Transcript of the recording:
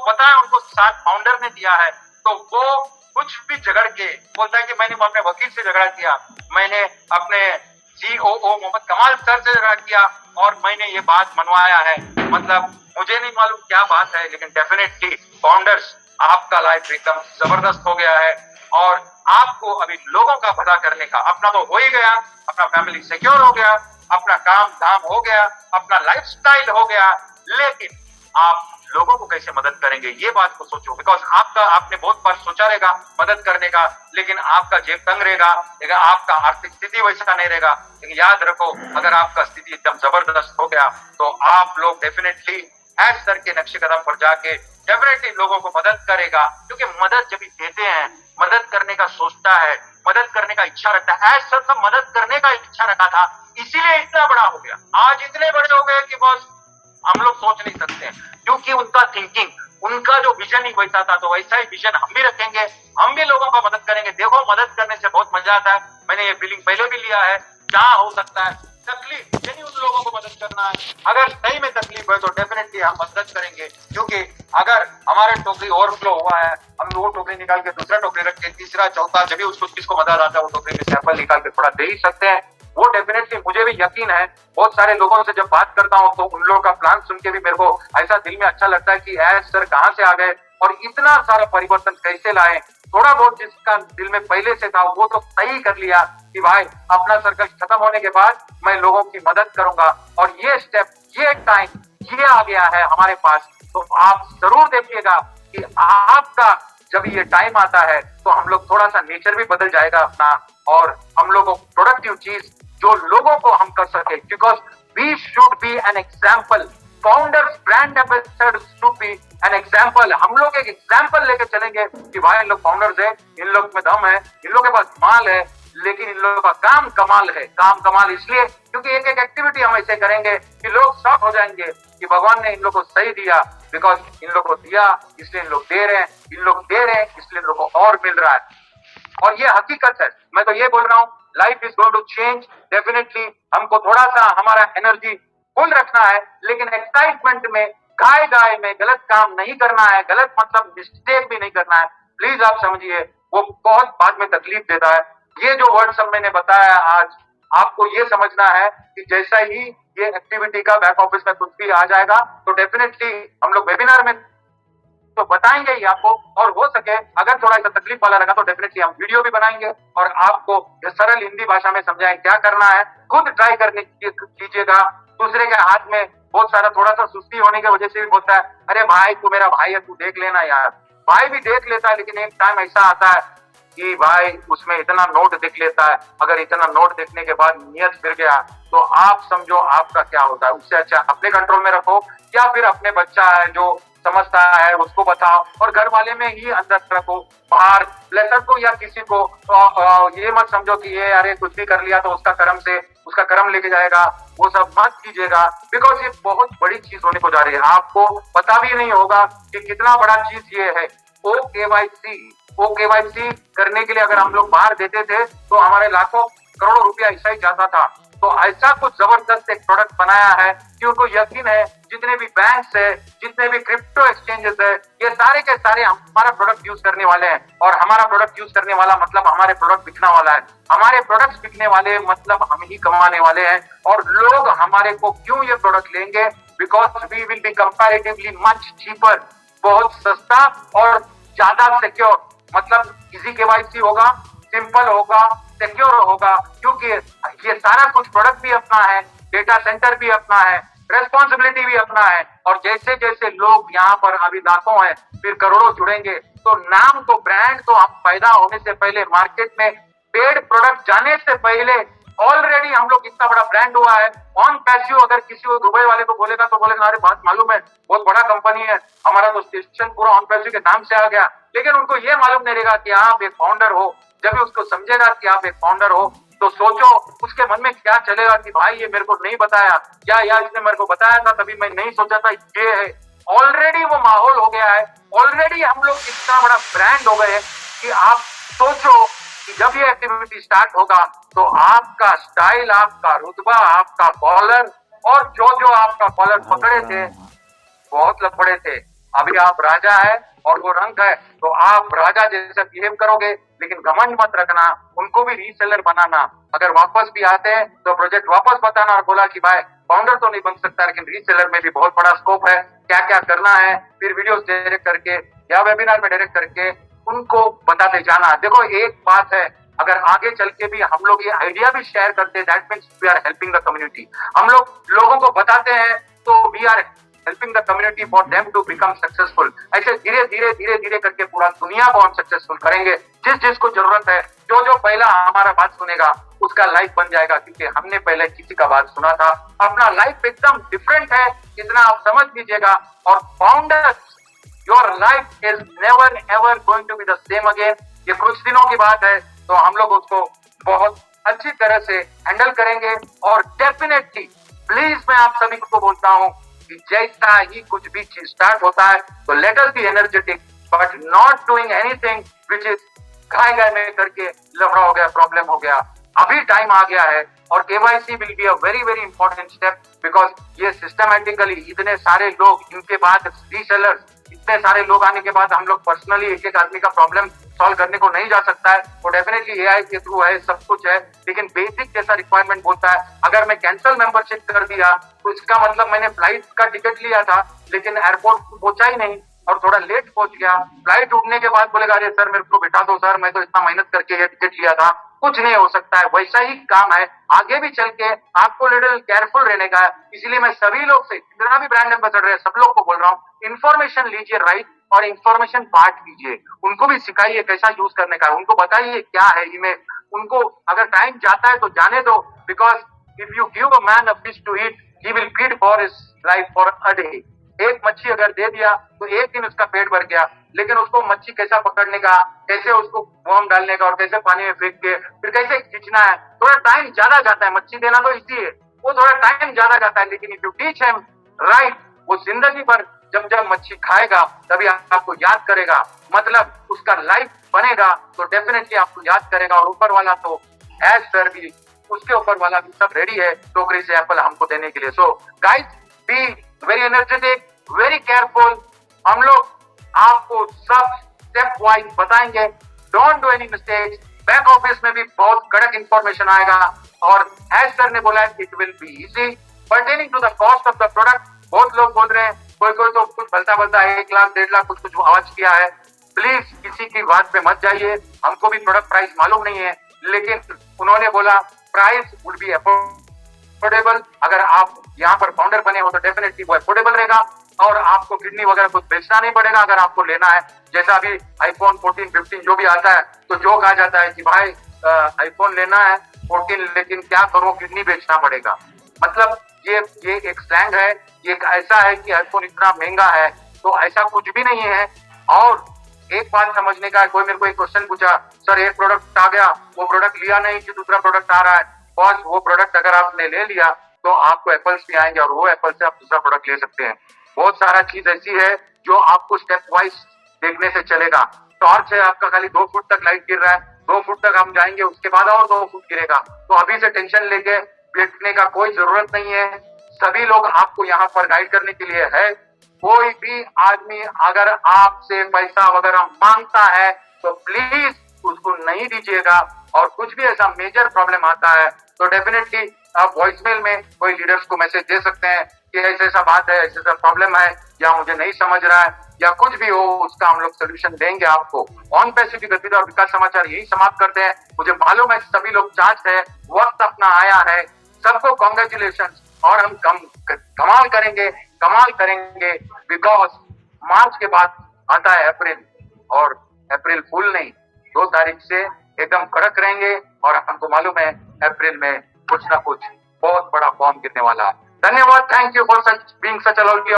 पता है उनको साथ फाउंडर ने दिया है, तो वो कुछ भी झगड़ के बोलता है कि मैंने अपने वकील से झगड़ा किया, मैंने अपने सीओओ मोहम्मद कमाल सर से झगड़ा किया और मैंने ये बात मनवाया है। मतलब मुझे नहीं मालूम क्या बात है, लेकिन डेफिनेटली फाउंडर्स आपका लाइफ एकदम जबरदस्त हो गया है और आपको अभी लोगों का भला करने का, अपना तो हो ही गया, अपना फैमिली सिक्योर हो गया, अपना काम धाम हो गया, अपना लाइफस्टाइल हो गया, लेकिन आप लोगों को कैसे मदद करेंगे ये बात को सोचो। बिकॉज आपने बहुत बार सोचा रहेगा मदद करने का, लेकिन आपका जेब तंग रहेगा, लेकिन आपका आर्थिक स्थिति वैसा नहीं रहेगा। लेकिन याद रखो, अगर आपका स्थिति एकदम जबरदस्त हो गया तो आप लोग डेफिनेटली एज सर के नक्शे कदम पर जाके डेफिनेटली लोगों को मदद करेगा, क्योंकि मदद जब देते हैं, मदद करने का सोचता है, मदद करने का इच्छा रखता है। एज सर मदद करने का इच्छा रखा था, इसीलिए इतना बड़ा हो गया। आज इतने बड़े हो गए कि बस हम लोग सोच नहीं सकते, क्योंकि उनका थिंकिंग, उनका जो विजन ही वैसा था, तो वैसा ही विजन हम भी रखेंगे, हम भी लोगों का मदद करेंगे। देखो, मदद करने से बहुत मजा आता है, मैंने ये फीलिंग पहले भी लिया है। क्या हो सकता है तकलीफ, यानी उन लोगों को मदद करना है। अगर सही में तकलीफ है तो डेफिनेटली हम मदद करेंगे, क्योंकि अगर हमारे टोकरी ओवरफ्लो हुआ है, हम वो टोकरी निकाल के दूसरा टोकरी रख के तीसरा चौथा, जब भी उसको किसको मदद आता है वो टोकरी में सैंपल निकाल के थोड़ा दे ही सकते हैं। वो डेफिनेटली मुझे भी यकीन है, बहुत सारे लोगों से जब बात करता हूँ तो उन लोगों का प्लान सुन के भी मेरे को ऐसा दिल में अच्छा लगता है कि एज सर कहाँ से आ गए और इतना सारा परिवर्तन कैसे लाए। थोड़ा बहुत जिसका दिल में पहले से था वो तो सही कर लिया कि भाई अपना सर्कल खत्म होने के बाद मैं लोगों की मदद करूंगा, और ये स्टेप, ये टाइम, ये आ गया है हमारे पास। तो आप जरूर देखिएगा कि आपका जब ये टाइम आता है तो हम लोग थोड़ा सा नेचर भी बदल जाएगा अपना, और हम लोग को प्रोडक्टिव चीज जो लोगों को हम कर सके, because we should be an example. Founders, brand ambassador should be an example. हम लोग एक एग्जाम्पल लेके चलेंगे कि भाई इन लोग फाउंडर्स है, इन लोग में दम है, इन लोग के पास माल है, लेकिन इन लोगों का काम कमाल है। काम कमाल इसलिए क्योंकि एक एक एक्टिविटी हम ऐसे करेंगे कि लोग शॉक हो जाएंगे कि भगवान ने इन लोग को सही दिया, बिकॉज इन लोग को दिया इसलिए इन लोग दे रहे हैं, इन लोग दे रहे हैं इसलिए इन लोग को और मिल रहा है। और ये हकीकत है, मैं तो ये बोल रहा हूँ, life is going to change definitely. हमको थोड़ा सा हमारा एनर्जी फुल रखना है, लेकिन एक्साइटमेंट में, गाय गाय में गलत काम नहीं करना है, गलत मतलब मिस्टेक भी नहीं करना है। प्लीज आप समझिए, वो बहुत बाद में तकलीफ देता है। ये जो वर्ड सब मैंने बताया आज, आपको ये समझना है कि जैसा ही ये एक्टिविटी का बैक ऑफिस में कुछ भी आ जाएगा तो डेफिनेटली हम लोग वेबिनार में तो बताएंगे ही आपको, और हो सके अगर थोड़ा सा तकलीफ वाला लगा तो डेफिनेटली हम वीडियो भी बनाएंगे और आपको सरल हिंदी भाषा में समझाएं क्या करना है। खुद ट्राई करने कीजिएगा। दूसरे के हाथ में बहुत सारा थोड़ा सा सुस्ती होने की वजह से भी बोलता है, अरे भाई तू मेरा भाई है, तू देख लेना यार। भाई भी देख लेता है, लेकिन एक टाइम ऐसा आता है कि भाई उसमें इतना नोट देख लेता है, अगर इतना नोट देखने के बाद नियत फिर गया तो आप समझो आपका क्या होता है। उससे अच्छा अपने कंट्रोल में रखो, या फिर अपने बच्चा है जो समझता है उसको बताओ, और घर वाले में ही अंदर रखो। बाहर लेटर को या किसी को ये मत समझो कि ये अरे कुछ भी कर लिया तो उसका कर्म से उसका कर्म लेके जाएगा, वो सब मत कीजिएगा, बिकॉज ये बहुत बड़ी चीज होने को जा रही है। आपको पता भी नहीं होगा कि कितना बड़ा चीज ये है। ओ केवाईसी करने के लिए अगर हम लोग बाहर देते थे तो हमारे लाखों करोड़ों रुपया ऐसा ही जाता था। तो ऐसा कुछ जबरदस्त एक प्रोडक्ट बनाया है कि उनको यकीन है, जितने भी बैंक्स है, जितने भी क्रिप्टो एक्सचेंजेस है, ये सारे के सारे हमारा प्रोडक्ट यूज करने वाले हैं। और हमारा प्रोडक्ट यूज करने वाला मतलब हमारे प्रोडक्ट बिकने वाला है, हमारे प्रोडक्ट्स बिकने वाले मतलब हम ही कमाने वाले हैं। और लोग हमारे को क्यों ये प्रोडक्ट लेंगे, because we will be comparatively much cheaper, बहुत सस्ता और ज्यादा सिक्योर। मतलब इजी केवाईसी होगा, सिंपल होगा, सिक्योर होगा, क्योंकि ये सारा कुछ प्रोडक्ट भी अपना है, डेटा सेंटर भी अपना है, रेस्पॉन्सिबिलिटी भी अपना है। और जैसे जैसे लोग यहाँ पर अभी लाखों हैं, फिर करोड़ों जुड़ेंगे, तो नाम तो, ब्रांड तो हम पैदा होने से पहले, मार्केट में पेड प्रोडक्ट जाने से पहले ऑलरेडी हम लोग इतना बड़ा ब्रांड हुआ है। ऑन पैसिव अगर किसी को दुबई वाले को बोलेगा तो बोलेगा अरे बात मालूम है, बहुत बड़ा कंपनी है, हमारा तो स्टेशन पूरा ऑन पैसिव के नाम से आ गया। लेकिन उनको ये मालूम नहीं रहेगा कि आप एक फाउंडर हो। जब उसको समझेगा कि आप एक फाउंडर हो तो सोचो उसके मन में क्या चलेगा कि भाई ये मेरे को नहीं बताया, या इसने मेरे को बताया था तभी मैं नहीं सोचा था ये है। ऑलरेडी वो माहौल हो गया है, ऑलरेडी हम लोग इतना बड़ा ब्रांड हो गए कि आप सोचो कि जब ये एक्टिविटी स्टार्ट होगा तो आपका स्टाइल, आपका रुतबा, आपका कॉलर, और जो जो आपका कॉलर पकड़े थे बहुत लफड़े थे, अभी आप राजा है और वो रंक है, तो आप राजा जैसे बिहेव करोगे, लेकिन घमंड मत रखना, उनको भी रीसेलर बनाना। अगर वापस भी आते हैं तो प्रोजेक्ट वापस बताना और बोला कि भाई फाउंडर तो नहीं बन सकता, लेकिन रीसेलर में भी बहुत बड़ा स्कोप है, क्या क्या करना है, फिर वीडियोस डायरेक्ट करके या वेबिनार में डायरेक्ट करके उनको बताते जाना। देखो एक बात है, अगर आगे चल के भी हम लोग ये आइडिया भी शेयर करते हैं, that means we are helping the community. हम लोग लोगों को बताते हैं तो we are helping the community for them to become successful. ऐसे धीरे धीरे धीरे धीरे करके पूरा दुनिया को हम सक्सेसफुल करेंगे। जिस जिसको जरूरत है, जो जो पहला हमारा बात सुनेगा उसका लाइफ बन जाएगा, क्योंकि हमने पहले किसी का बात सुना था। अपना लाइफ एकदम डिफरेंट है, इतना आप समझ लीजिएगा। और founder, your life is never ever going to be the same again. ये कुछ दिनों की बात है, तो हम लोग उसको बहुत अच्छी तरह से हैंडल करेंगे। और डेफिनेटली प्लीज मैं आप सभी को बोलता हूं कि जैसा ही कुछ भी चीज स्टार्ट होता है तो let us be energetic, but not doing anything which is घाय घाय में करके लफड़ा हो गया, प्रॉब्लम हो गया। अभी टाइम आ गया है और KYC will be a very very important step, because ये सिस्टमैटिकली इतने सारे लोग, इनके बाद रीसेलर्स, इतने सारे लोग आने के बाद हम लोग पर्सनली एक एक आदमी का प्रॉब्लम सॉल्व करने को नहीं जा सकता है। वो डेफिनेटली एआई के थ्रू है, सब कुछ है, लेकिन बेसिक जैसा रिक्वायरमेंट बोलता है। अगर मैं कैंसिल मेंबरशिप कर दिया तो इसका मतलब मैंने फ्लाइट का टिकट लिया था लेकिन एयरपोर्ट पहुंचा ही नहीं और थोड़ा लेट पहुंच गया। फ्लाइट उठने के बाद बोलेगा अरे सर मेरे को बिठा दो सर, मैं तो इतना मेहनत करके ये टिकट लिया था। कुछ नहीं हो सकता है, वैसा ही काम है आगे भी चल के। आपको लिटिल केयरफुल रहने का है। इसलिए मैं सभी लोग से, जितना भी ब्रांड एम्बेसडर है, सब लोग को बोल रहा हूँ, इन्फॉर्मेशन लीजिए राइट, और इन्फॉर्मेशन बांट कीजिए। उनको भी सिखाइए कैसा यूज करने का है, उनको बताइए क्या है ईमेल। उनको अगर टाइम जाता है तो जाने दो, because if you give a man a fish to eat, he will feed for his life for a day. एक मच्छी अगर दे दिया तो एक दिन उसका पेट भर गया, लेकिन उसको मच्छी कैसा पकड़ने का, कैसे उसको वर्म डालने का और कैसे पानी में फेंक के फिर कैसे खींचना है, थोड़ा टाइम ज्यादा जाता है। मच्छी देना तो इजी है, वो थोड़ा टाइम ज्यादा जाता है, लेकिन if you teach him right, वो जिंदगी भर जब जब मच्छी खाएगा तभी आपको याद करेगा, मतलब उसका लाइफ बनेगा तो डेफिनेटली आपको याद करेगा। और ऊपर वाला तो एज सर भी, उसके ऊपर वाला भी सब रेडी है टोकरी से एप्पल हमको देने के लिए। So guys, be very energetic, very careful. हम लोग आपको सब स्टेप वाइज बताएंगे, don't do any mistakes. Back office में भी बहुत कड़क इंफॉर्मेशन आएगा, और एज सर ने बोला it will be easy. Pertaining to the cost of the product, बहुत लोग बोल रहे हैं, कोई कोई तो कुछ भलता भलता 1 लाख 1.5 लाख कुछ कुछ आवाज किया है। प्लीज किसी की बात पे मत जाइए, हमको भी प्रोडक्ट प्राइस मालूम नहीं है, लेकिन उन्होंने बोला प्राइस वुड बी अफोर्डेबल। अगर आप यहाँ पर फाउंडर बने हो तो डेफिनेटली वो अफोर्डेबल रहेगा, और आपको किडनी वगैरह कुछ बेचना नहीं पड़ेगा अगर आपको लेना है। जैसा अभी आईफोन 14, 15 जो भी आता है तो जो कहा जाता है कि भाई आईफोन लेना है 14, लेकिन क्या करो किडनी बेचना पड़ेगा। मतलब ये एक स्लैंग है, ये ऐसा है कि आईफोन इतना महंगा है, तो ऐसा कुछ भी नहीं है। और एक बात समझने का है, कोई मेरे को एक क्वेश्चन पूछा, सर एक प्रोडक्ट आ गया, वो प्रोडक्ट लिया नहीं कि दूसरा प्रोडक्ट आ रहा है। बस वो प्रोडक्ट अगर आपने ले लिया तो आपको एप्पल्स भी आएंगे, और वो एप्पल से आप दूसरा प्रोडक्ट ले सकते हैं। बहुत सारा चीज ऐसी है जो आपको स्टेप वाइज देखने से चलेगा। टॉर्च है आपका, खाली 2 फुट तक लाइट गिर रहा है, 2 फुट तक हम जाएंगे, उसके बाद और 2 फुट गिरेगा। तो अभी से टेंशन लेके बैठने का कोई जरूरत नहीं है। सभी लोग आपको यहाँ पर गाइड करने के लिए है। कोई भी आदमी अगर आपसे पैसा वगैरह मांगता है तो प्लीज उसको नहीं दीजिएगा। और कुछ भी ऐसा मेजर प्रॉब्लम आता है तो डेफिनेटली आप वॉइसमेल में कोई लीडर्स को मैसेज दे सकते हैं कि ऐसा ऐसा बात है, ऐसा ऐसा प्रॉब्लम है, या मुझे नहीं समझ रहा है, या कुछ भी हो, उसका हम लोग सोल्यूशन देंगे आपको। ऑन पैसे की गतिविधि और विकास समाचार यही समाप्त करते हैं। मुझे मालूम है सभी लोग चार्ज है, वक्त अपना आया है, सबको कॉन्ग्रेचुलेशन। और हम कमाल करेंगे, कमाल करेंगे, बिकॉज मार्च के बाद आता है अप्रैल, और अप्रैल फूल नहीं, 2 तारीख से एकदम कड़क रहेंगे। और हमको मालूम है अप्रैल में कुछ ना कुछ बहुत बड़ा फॉर्म गिरने वाला है। धन्यवाद, thank you for such being such a lovely